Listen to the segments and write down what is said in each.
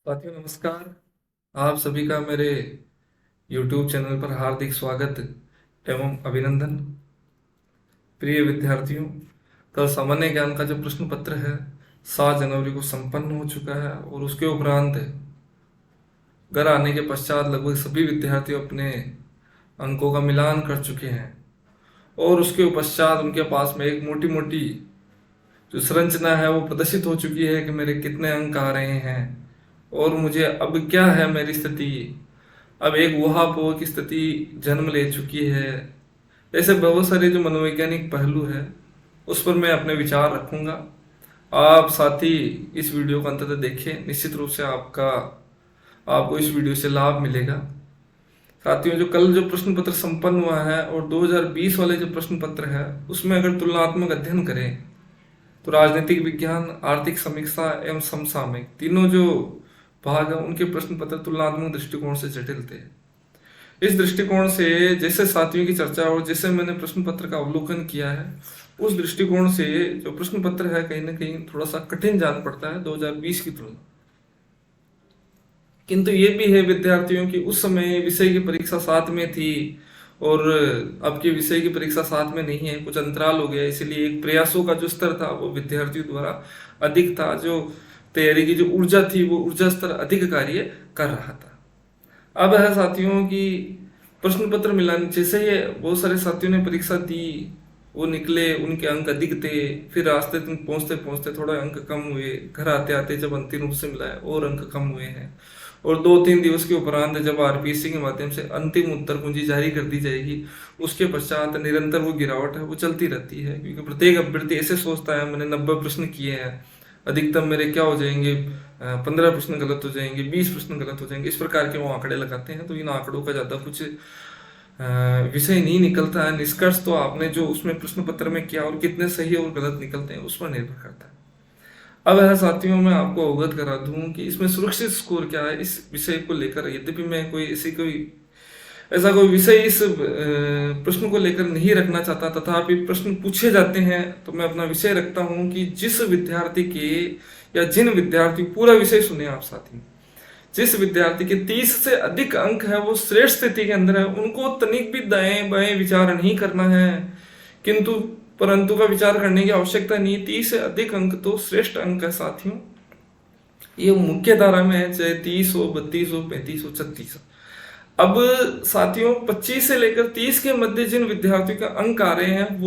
साथियों नमस्कार। आप सभी का मेरे YouTube चैनल पर हार्दिक स्वागत एवं अभिनंदन। प्रिय विद्यार्थियों, कल सामान्य ज्ञान का जो प्रश्न पत्र है 7 जनवरी को संपन्न हो चुका है और उसके उपरांत घर आने के पश्चात लगभग सभी विद्यार्थी अपने अंकों का मिलान कर चुके हैं और उसके पश्चात उनके पास में एक मोटी मोटी जो संरचना है वो प्रदर्शित हो चुकी है कि मेरे कितने अंक आ रहे हैं और मुझे अब क्या है मेरी स्थिति। अब एक ऊहापोह की स्थिति जन्म ले चुकी है। ऐसे बहुत सारे जो मनोवैज्ञानिक पहलू है उस पर मैं अपने विचार रखूंगा। आप साथी इस वीडियो को अंततः देखें, निश्चित रूप से आपको इस वीडियो से लाभ मिलेगा। साथियों, जो कल जो प्रश्न पत्र संपन्न हुआ है और 2020 वाले जो प्रश्न पत्र है उसमें अगर तुलनात्मक अध्ययन करें तो राजनीतिक विज्ञान, आर्थिक समीक्षा एवं समसामयिक तीनों जो भाग है उनके प्रश्न पत्र तुलनात्मक दृष्टिकोण से जटिल थे। इस दृष्टिकोण से जैसे साथियों की चर्चा और जैसे मैंने प्रश्न पत्र का अवलोकन किया है उस दृष्टिकोण से जो प्रश्न पत्र है कहीं ना कहीं थोड़ा सा कठिन जान पड़ता है 2020 की तुलना। किंतु ये भी है विद्यार्थियों की उस समय विषय की परीक्षा साथ में थी और अब की विषय की परीक्षा साथ में नहीं है, कुछ अंतराल हो गया, इसलिए एक प्रयासों का जो स्तर था वो विद्यार्थियों द्वारा अधिक था। जो तैयारी की जो ऊर्जा थी वो ऊर्जा स्तर अधिक कार्य कर रहा था। अब है साथियों की प्रश्न पत्र मिलान, जैसे ही बहुत सारे साथियों ने परीक्षा दी वो निकले, उनके अंक अधिक थे, फिर रास्ते तक पहुंचते पहुंचते थोड़ा अंक कम हुए, घर आते आते जब अंतिम रूप से मिला है और अंक कम हुए हैं और 2-3 दिवस के उपरांत जब आरपीएससी के माध्यम से अंतिम उत्तर कुंजी जारी कर दी जाएगी उसके पश्चात निरंतर वो गिरावट है वो चलती रहती है, क्योंकि प्रत्येक अभ्यर्थी ऐसे सोचता है मैंने 90 प्रश्न किए हैं, अधिकतम मेरे क्या हो जाएंगे, 15 प्रश्न गलत हो जाएंगे, 20 प्रश्न गलत हो जाएंगे, इस प्रकार के वो आंकड़े लगाते हैं। तो इन आंकड़ों का ज्यादा कुछ विषय नहीं निकलता है। निष्कर्ष तो आपने जो उसमें प्रश्न पत्र में किया और कितने सही और गलत निकलते हैं उस पर निर्भर करता है। अब है साथियों, मैं आपको अवगत करा दूं कि इसमें सुरक्षित स्कोर क्या है इस विषय को लेकर। यद्यपि मैं ऐसा कोई विषय इस प्रश्न को लेकर नहीं रखना चाहता, तथापि प्रश्न पूछे जाते हैं तो मैं अपना विषय रखता हूं कि जिस विद्यार्थी के या जिन विद्यार्थी, पूरा विषय सुने आप साथी, जिस विद्यार्थी के 30 से अधिक अंक है वो श्रेष्ठ स्थिति के अंदर है, उनको तनिक भी दाएं बाएं विचार नहीं करना है, किंतु परंतु का विचार करने की आवश्यकता नहीं है। 30 से अधिक अंक तो श्रेष्ठ अंक है साथियों। ये मुख्य धारा में है, चाहे 30 हो, 32 हो, 35 हो, 36 हो। अब साथियों 25 से लेकर 30 के मध्य जिन विद्यार्थियों का अंक आ रहे हैं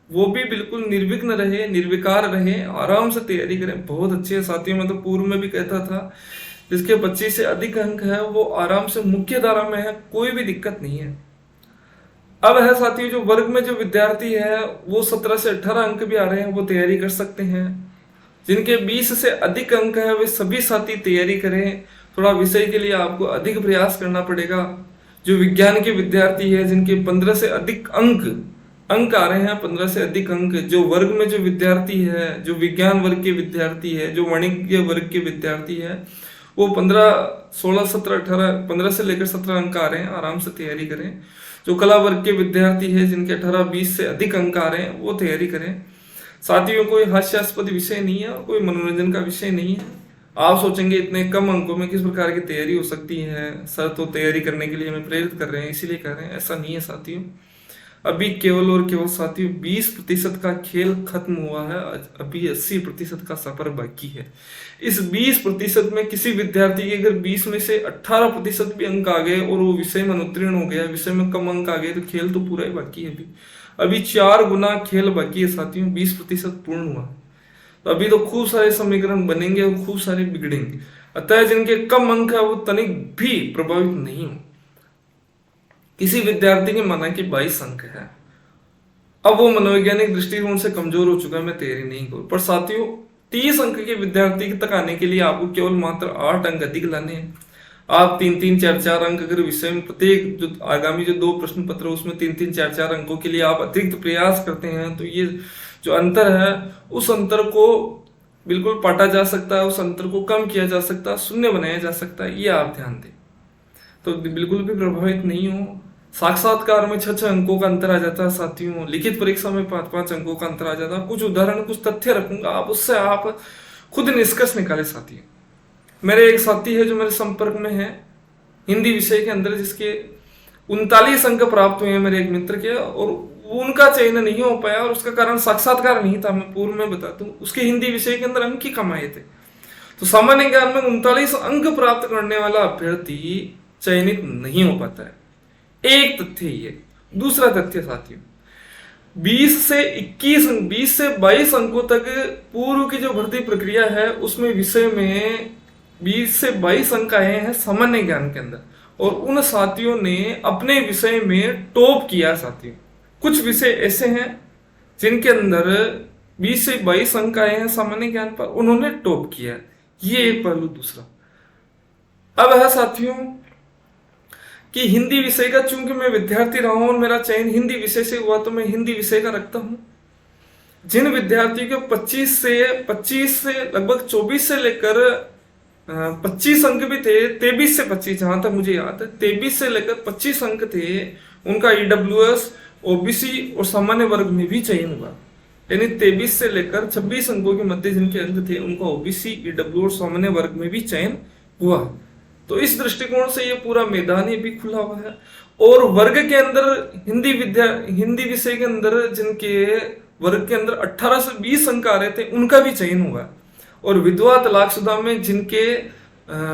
वो भी बिल्कुल निर्विघ्न रहे, निर्विकार रहे, आराम से तैयारी करें। बहुत अच्छे है साथियों, मैं तो पूर्व में भी कहता था जिसके 25 से अधिक अंक है वो आराम से मुख्य धारा में है, कोई भी दिक्कत नहीं है। अब है साथियों, जो वर्ग में जो विद्यार्थी है वो 17 से 18 अंक भी आ रहे हैं, वो तैयारी कर सकते हैं। जिनके 20 से अधिक अंक है वे सभी साथी तैयारी करें। थोड़ा विषय के लिए आपको अधिक प्रयास करना पड़ेगा। जो विज्ञान के विद्यार्थी है जिनके 15 से अधिक अंक आ रहे हैं, 15 से अधिक अंक, जो वर्ग में जो विद्यार्थी है, जो विज्ञान वर्ग के विद्यार्थी है, जो वाणिज्य वर्ग के विद्यार्थी है, वो 15, 16, 17, 18, 15 से लेकर 17 अंक आ रहे हैं, आराम से तैयारी करें। जो कला वर्ग के विद्यार्थी है जिनके 18, 20 से अधिक अंक आ रहे हैं वो तैयारी करें। साथियों, कोई हास्यास्पद विषय नहीं है, कोई मनोरंजन का विषय नहीं है। आप सोचेंगे इतने कम अंकों में किस प्रकार की तैयारी हो सकती है, सर तो तैयारी करने के लिए हमें प्रेरित कर रहे हैं इसीलिए कर रहे हैं, ऐसा नहीं है साथियों। अभी केवल और केवल साथियों 20% का खेल खत्म हुआ है, अभी 80% का सफर बाकी है। इस 20% में किसी विद्यार्थी के अगर 20 में से 18% भी अंक आ गए और वो विषय में अनुत्तीर्ण हो गया, विषय में कम अंक आ गए, तो खेल तो पूरा ही बाकी है। अभी 4 गुना खेल बाकी है साथियों, 20% पूर्ण हुआ। तो अभी तो खूब सारे समीकरण बनेंगे और खूब सारे बिगड़ेंगे। अतः जिनके कम अंक है वो तनिक भी प्रभावित नहीं हो। किसी विद्यार्थी के माना कि 22 अंक है, अब वो मनोवैज्ञानिक दृष्टिकोण से कमजोर हो चुका है, मैं तैयारी नहीं करूँ। पर साथियों 30 अंक के विद्यार्थी तक आने के लिए आपको केवल मात्र 8 अंक अधिक लाने हैं। आप 3-3, 4-4 अंक अगर विषय में प्रत्येक जो आगामी जो 2 प्रश्न पत्र उसमें 3-3, 4-4 अंकों के लिए आप अतिरिक्त प्रयास करते हैं तो ये जो अंतर है उस अंतर को बिल्कुल पाटा जा सकता है, उस अंतर को कम किया जा सकता है, शून्य बनाया जा सकता है। ये आप ध्यान दें तो बिल्कुल भी प्रभावित नहीं हो। साक्षात्कार में 6-6 अंकों का अंतर आ जाता है साथियों, लिखित परीक्षा में 5-5 अंकों का अंतर आ जाता है। कुछ उदाहरण, कुछ तथ्य रखूंगा, आप उससे आप खुद निष्कर्ष निकाले साथियों। मेरे एक साथी है जो मेरे संपर्क में है हिंदी विषय के अंदर, जिसके 39 अंक प्राप्त हुए हैं मेरे एक मित्र के, और उनका चयन नहीं हो पाया, और उसका कारण साक्षात्कार नहीं था। मैं पूर्व में बता दूं, उसके हिंदी विषय के अंदर अंक ही कम आए थे। तो सामान्य ज्ञान में 39 अंक प्राप्त करने वाला अभ्यर्थी चयनित नहीं हो पाता है। एक तथ्य ये। दूसरा तथ्य साथियों, 20 से 22 अंकों तक पूर्व की जो भर्ती प्रक्रिया है उसमें विषय में 20 से 22 अंक आए हैं सामान्य ज्ञान के अंदर, और उन साथियों ने अपने विषय में टॉप किया। साथियों, कुछ विषय ऐसे हैं जिनके अंदर 20 से 22 अंक आए हैं सामान्य ज्ञान पर, उन्होंने टॉप किया। ये एक पहलू। दूसरा अब है साथियों कि हिंदी विषय का, चूंकि मैं विद्यार्थी रहा हूं और मेरा चयन हिंदी विषय से हुआ, तो मैं हिंदी विषय का रखता हूं। जिन विद्यार्थियों के 25 से लगभग 24 से लेकर 25 अंक भी थे, 23 से 25, जहां तक मुझे याद है 23 से लेकर 25 अंक थे, उनका ईडब्ल्यूएस, ओबीसी और सामान्य वर्ग में भी चयन हुआ। यानी 23 से लेकर 26 अंकों के मध्य जिनके अंक थे, उनका ओबीसी, ईडब्ल्यू और सामान्य वर्ग में भी चयन हुआ। तो इस दृष्टिकोण से ये पूरा मैदान ये भी खुला हुआ है। और वर्ग के अंदर हिंदी विषय के अंदर जिनके वर्ग के अंदर 18 से 20 अंक आ रहे थे, उनका भी चयन हुआ। और विधवा तलाकशुदा में जिनके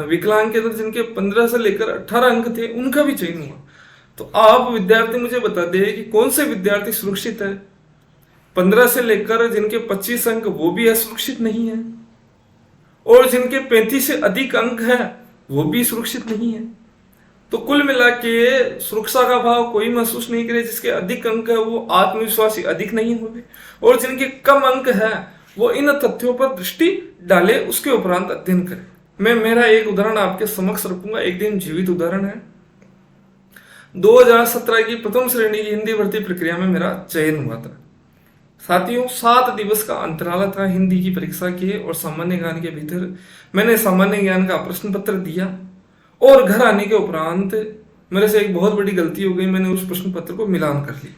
विकलांग के अंदर जिनके 15 से लेकर 18 अंक थे, उनका भी चयन हुआ। तो आप विद्यार्थी मुझे बता दें कि कौन से विद्यार्थी सुरक्षित है। 15 से लेकर जिनके 25 अंक वो भी असुरक्षित नहीं है, और जिनके 35 से अधिक अंक है वो भी सुरक्षित नहीं है। तो कुल मिला के सुरक्षा का भाव कोई महसूस नहीं करे। जिसके अधिक अंक है वो आत्मविश्वासी अधिक नहीं होंगे, और जिनके कम अंक है वो इन तथ्यों पर दृष्टि डाले, उसके उपरांत अध्ययन करे। मैं मेरा एक उदाहरण आपके समक्ष रखूंगा, एक दिन जीवित उदाहरण है। 2017 की प्रथम श्रेणी की हिंदी भर्ती प्रक्रिया में मेरा चयन हुआ था। साथियों, 7 दिवस का अंतराल था हिंदी की परीक्षा के और सामान्य ज्ञान के भीतर। मैंने सामान्य ज्ञान का प्रश्न पत्र दिया, और घर आने के उपरांत मेरे से एक बहुत बड़ी गलती हो गई। मैंने उस प्रश्न पत्र को मिलान कर लिया,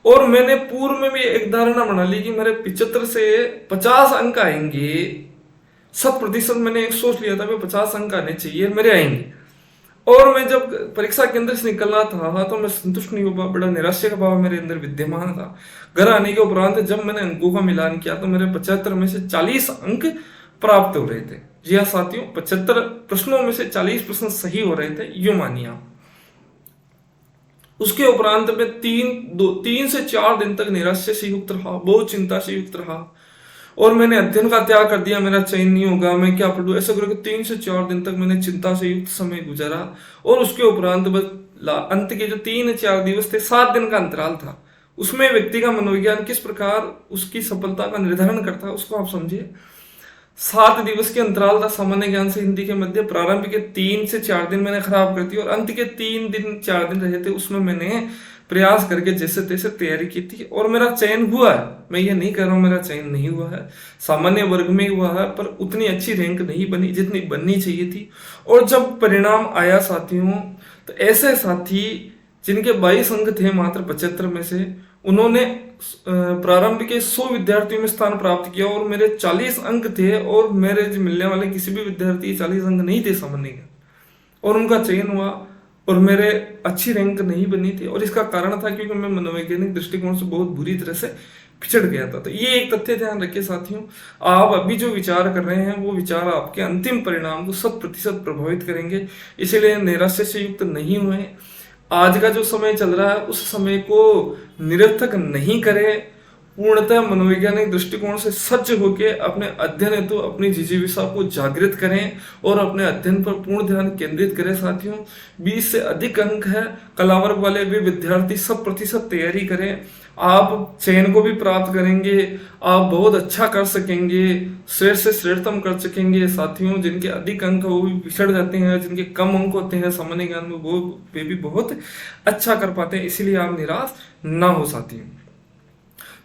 और मैंने पूर्व में भी एक धारणा बना ली कि मेरे 75 से 50 अंक आएंगे। 100% मैंने एक सोच लिया था कि 50 अंक आने चाहिए, मेरे आएंगे। और मैं जब परीक्षा केंद्र से निकल रहा था तो मैं संतुष्ट नहीं हो पाया, बड़ा निराशा का भाव मेरे अंदर विद्यमान था। घर आने के उपरांत जब मैंने अंकों का मिलान किया तो मेरे 75 में से 40 अंक प्राप्त हो रहे थे। जी हाँ साथियों, 75 प्रश्नों में से 40 प्रश्न सही हो रहे थे, यूं मानिए आप। उसके उपरांत में 3 से 4 दिन तक निराशा से युक्त रहा, बहुत चिंता से युक्त रहा, और मैंने अध्ययन का त्याग कर दिया। मेरा चयन नहीं होगा, मैं क्या पढ़ूं, ऐसा करके 3 से 4 दिन तक मैंने चिंता से युक्त समय गुजारा। और उसके उपरांत अंत के जो 3-4 दिवस थे, 7 दिन का अंतराल था, उसमें व्यक्ति का मनोविज्ञान किस प्रकार उसकी सफलता का निर्धारण करता है उसको आप समझिए। 7 दिवस के अंतराल था सामान्य ज्ञान से हिंदी के मध्य। प्रारंभ के 3 से 4 दिन मैंने खराब कर दी, और अंत के 3-4 दिन रहे थे, उसमें मैंने प्रयास करके जैसे तैसे तैयारी की थी, और मेरा चयन हुआ है। मैं ये नहीं कह रहा हूँ मेरा चयन नहीं हुआ है, सामान्य वर्ग में हुआ है, पर उतनी अच्छी रैंक नहीं बनी जितनी बननी चाहिए थी। और जब परिणाम आया साथियों, तो ऐसे साथी जिनके 22 अंक थे मात्र 75 में से, उन्होंने प्रारंभ के 100 विद्यार्थियों में स्थान प्राप्त किया, और मेरे 40 अंक थे, और मेरे मिलने वाले किसी भी विद्यार्थी 40 अंक नहीं थे सामान्य ज्ञान, और उनका चयन हुआ, और मेरे अच्छी रैंक नहीं बनी थी। और इसका कारण था क्योंकि मैं मनोवैज्ञानिक दृष्टिकोण से बहुत बुरी तरह से पिछड़ गया था। तो ये एक तथ्य ध्यान रखिए साथियों, आप अभी जो विचार कर रहे हैं वो विचार आपके अंतिम परिणाम को 100% प्रभावित करेंगे। इसीलिए निराशा से युक्त नहीं हुए। आज का जो समय चल रहा है उस समय को निरर्थक नहीं करें, पूर्णतः मनोवैज्ञानिक दृष्टिकोण से सच होके अपने अध्ययन हेतु अपनी जिजीविषा को जागृत करें और अपने अध्ययन पर पूर्ण ध्यान केंद्रित करें। साथियों, 20 से अधिक अंक है कलावर्ग वाले भी विद्यार्थी 100% तैयारी करें। आप चयन को भी प्राप्त करेंगे, आप बहुत अच्छा कर सकेंगे, श्रेष्ठ से श्रेष्ठतम कर सकेंगे। साथियों, जिनके अधिक अंक वो भी पिछड़ जाते हैं, जिनके कम अंक होते हैं सामान्य ज्ञान में वो भी बहुत अच्छा कर पाते हैं। इसीलिए आप निराश ना हो साथियों,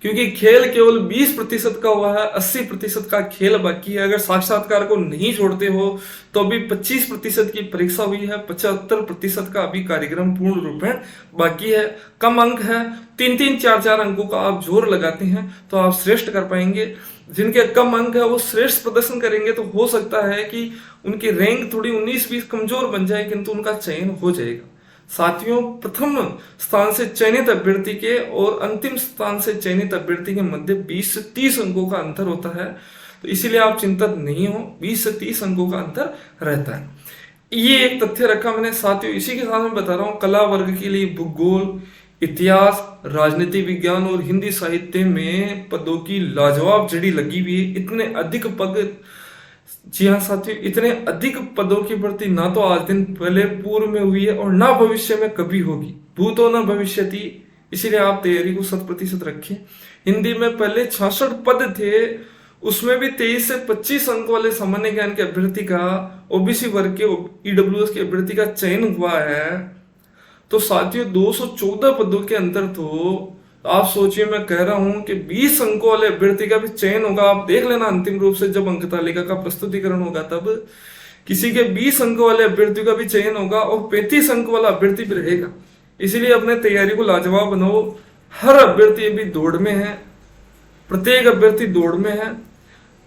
क्योंकि खेल केवल 20% का हुआ है, 80% का खेल बाकी है। अगर साक्षात्कार को नहीं छोड़ते हो तो अभी 25% की परीक्षा हुई है, 75% का अभी कार्यक्रम पूर्ण रूप में बाकी है। कम अंक है, 3-4 अंकों का आप जोर लगाते हैं तो आप श्रेष्ठ कर पाएंगे। जिनके कम अंक है वो श्रेष्ठ प्रदर्शन करेंगे तो हो सकता है कि उनकी रैंक थोड़ी 19-20 कमजोर बन जाए, किंतु उनका चयन हो जाएगा। साथियों, प्रथम स्थान से चयनित अभ्यर्थी के और अंतिम स्थान से चयनित अभ्यर्थी के मध्य 20 से 30 अंकों का अंतर होता है, तो इसीलिए आप चिंतित नहीं हो, 20 से 30 अंकों का अंतर रहता है। ये एक तथ्य रखा मैंने। साथियों, इसी के साथ मैं बता रहा हूँ, कला वर्ग के लिए भूगोल, इतिहास, राजनीति विज्ञान और हिंदी साहित्य में पदों की लाजवाब जड़ी लगी हुई है। इतने अधिक पद, जी हाँ साथियों, इतने अधिक पदों की भर्ती ना तो आज दिन पहले पूर्व में हुई है और ना भविष्य में कभी होगी। भूतो न भविष्यति, इसीलिए आप तैयारी को 100% रखें। हिंदी में पहले 66 पद थे, उसमें भी 23 से 25 अंक वाले सामान्य ज्ञान के अभ्यर्थी का, ओबीसी वर्ग के, ईडब्ल्यूएस के अभ्यर्थी का चयन हुआ है। तो साथियों, 214 पदों के अंतर तो आप सोचिए, मैं कह रहा हूं कि 20 अंकों वाले अभ्यर्थी का भी चयन होगा। आप देख लेना अंतिम रूप से जब अंक तालिका का प्रस्तुतिकरण होगा, तब किसी के 20 अंकों वाले अभ्यर्थी का भी चयन होगा और 35 अंक वाला अभ्यर्थी भी रहेगा। इसीलिए अपने तैयारी को लाजवाब बनाओ। हर अभ्यर्थी अभी दौड़ में है, प्रत्येक अभ्यर्थी दौड़ में है।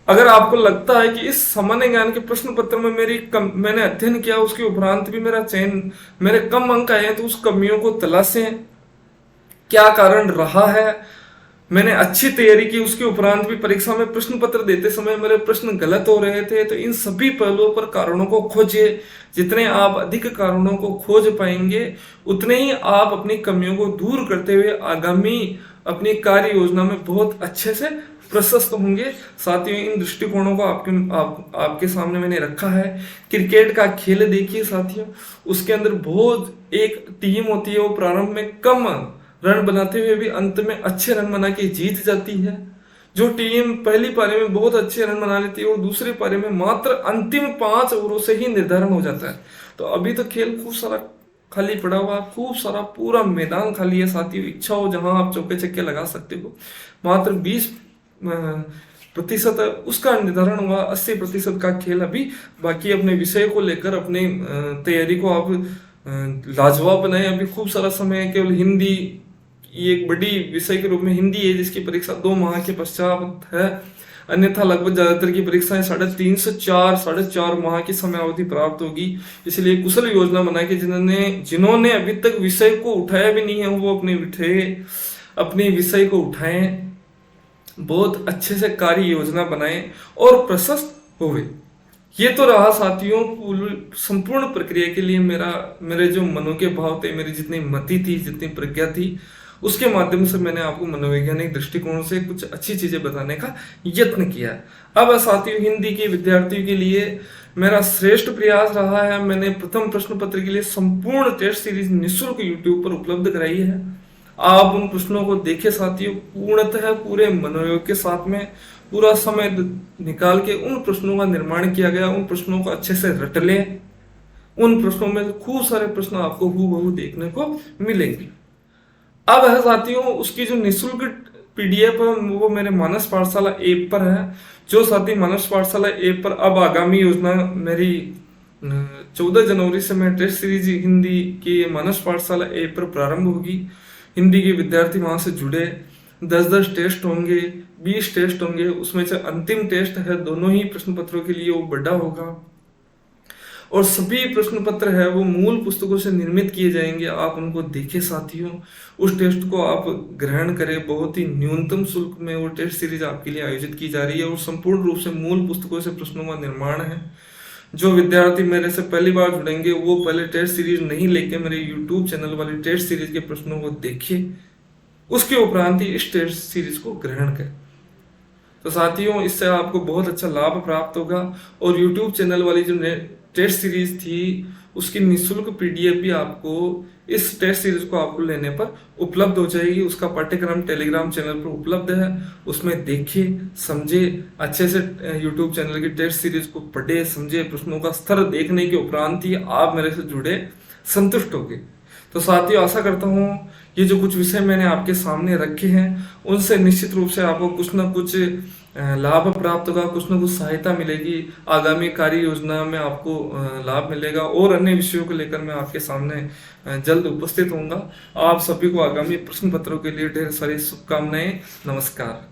अगर आपको लगता है कि इस सामान्य ज्ञान के प्रश्न पत्र में मैंने अध्ययन किया, उसके उपरांत भी मेरा चयन, मेरे कम अंक आए हैं, तो उस कमियों को तलाशें, क्या कारण रहा है। मैंने अच्छी तैयारी की, उसके उपरांत भी परीक्षा में प्रश्न पत्र देते समय मेरे प्रश्न गलत हो रहे थे, तो इन सभी पहलुओं पर कारणों को खोजिए। जितने आप अधिक कारणों को खोज पाएंगे, उतने ही आप अपनी कमियों को दूर करते हुए आगामी अपनी कार्य योजना में बहुत अच्छे से प्रशस्त होंगे। साथियों, इन दृष्टिकोणों को आपके सामने मैंने रखा है। क्रिकेट का खेल देखिए साथियों, उसके अंदर बहुत एक टीम होती है, वो प्रारंभ में कम रन बनाते हुए भी अंत में अच्छे रन बना के जीत जाती है। जो टीम पहली पारी में बहुत अच्छे रन बना लेती है, वो दूसरे पारी में मात्र अंतिम 5 ओवरों से ही निर्धारण हो जाता है। तो अभी तो खेल खूब सारा खाली पड़ा हुआ, खूब सारा पूरा मैदान खाली है साथियों। इच्छा हो जहां आप चौके छक्के लगा सकते हो। मात्र 20% उसका निर्धारण हुआ, 80% का खेल अभी बाकी। अपने विषय को लेकर अपने तैयारी को आप लाजवाब बनाए। अभी खूब सारा समय है। केवल हिंदी, ये एक बड़ी विषय के रूप में हिंदी है, जिसकी परीक्षा 2 माह के पश्चात है। अन्यथा लगभग ज्यादातर की परीक्षाएं 3.5 से 4 माह की समय अवधि प्राप्त होगी। इसलिए कुशल योजना बना के जिन्होंने अभी तक विषय को उठाया भी नहीं है, वो अपने विषय को उठाएं, बहुत अच्छे से कार्य योजना बनाएं और प्रशस्त होवे। ये तो रहा साथियों संपूर्ण प्रक्रिया के लिए मेरे जो मनो के भाव थे, मेरी जितनी मति थी, जितनी प्रज्ञा थी, उसके माध्यम से मैंने आपको मनोवैज्ञानिक दृष्टिकोण से कुछ अच्छी चीजें बताने का यत्न किया। अब साथियों, हिंदी के विद्यार्थियों के लिए मेरा श्रेष्ठ प्रयास रहा है। मैंने प्रथम प्रश्न पत्र के लिए संपूर्ण टेस्ट सीरीज निःशुल्क यूट्यूब पर उपलब्ध कराई है। आप उन प्रश्नों को देखें साथियों, पूर्णतः पूरे मनोयोग के साथ में पूरा समय निकाल के उन प्रश्नों का निर्माण किया गया। उन प्रश्नों को अच्छे से रट लें। उन प्रश्नों में खूब सारे प्रश्न आपको हूबहू देखने को मिलेंगे। अब है साथियों, उसकी जो निःशुल्क पीडीएफ है वो मेरे मानस पाठशाला ऐप पर है। जो साथी मानस पाठशाला ऐप पर, अब आगामी योजना मेरी 14 जनवरी से मैं टेस्ट सीरीज हिंदी की मानस पाठशाला ऐप पर प्रारंभ होगी। हिंदी के विद्यार्थी वहां से जुड़े। 10-10 टेस्ट होंगे, 20 टेस्ट होंगे। उसमें से अंतिम टेस्ट है, दोनों ही प्रश्न पत्रों के लिए वो बड़ा होगा। और सभी प्रश्न पत्र है वो मूल पुस्तकों से निर्मित किए जाएंगे। आप उनको देखें साथियों, उस टेस्ट को आप ग्रहण करें। बहुत ही न्यूनतम शुल्क में वो टेस्ट सीरीज आपके लिए आयोजित की जा रही है और संपूर्ण रूप से मूल पुस्तकों से प्रश्नों का निर्माण है। जो विद्यार्थी मेरे से पहली बार जुड़ेंगे, वो पहले टेस्ट सीरीज नहीं लेके मेरे यूट्यूब चैनल वाली टेस्ट सीरीज के प्रश्नों को देखिए, उसके उपरांत ही इस टेस्ट सीरीज को ग्रहण करें। तो साथियों, इससे आपको बहुत अच्छा लाभ प्राप्त होगा। और यूट्यूब चैनल वाली जो टेस्ट सीरीज थी, उसकी निःशुल्क पीडीएफ भी आपको इस टेस्ट सीरीज को आपको लेने पर उपलब्ध हो जाएगी। उसका पाठ्यक्रम टेलीग्राम चैनल पर उपलब्ध है। उसमें देखिए, समझे, अच्छे से यूट्यूब चैनल की टेस्ट सीरीज को पढ़े, समझे, प्रश्नों का स्तर देखने के उपरांत ही आप मेरे से जुड़े, संतुष्ट होंगे। तो साथियों, आशा करता हूँ ये जो कुछ विषय मैंने आपके सामने रखे हैं, उनसे निश्चित रूप से आपको कुछ ना कुछ लाभ प्राप्त होगा, कुछ ना कुछ सहायता मिलेगी। आगामी कार्य योजना में आपको लाभ मिलेगा और अन्य विषयों को लेकर मैं आपके सामने जल्द उपस्थित होऊंगा। आप सभी को आगामी प्रश्न पत्रों के लिए ढेर सारी शुभकामनाएं। नमस्कार।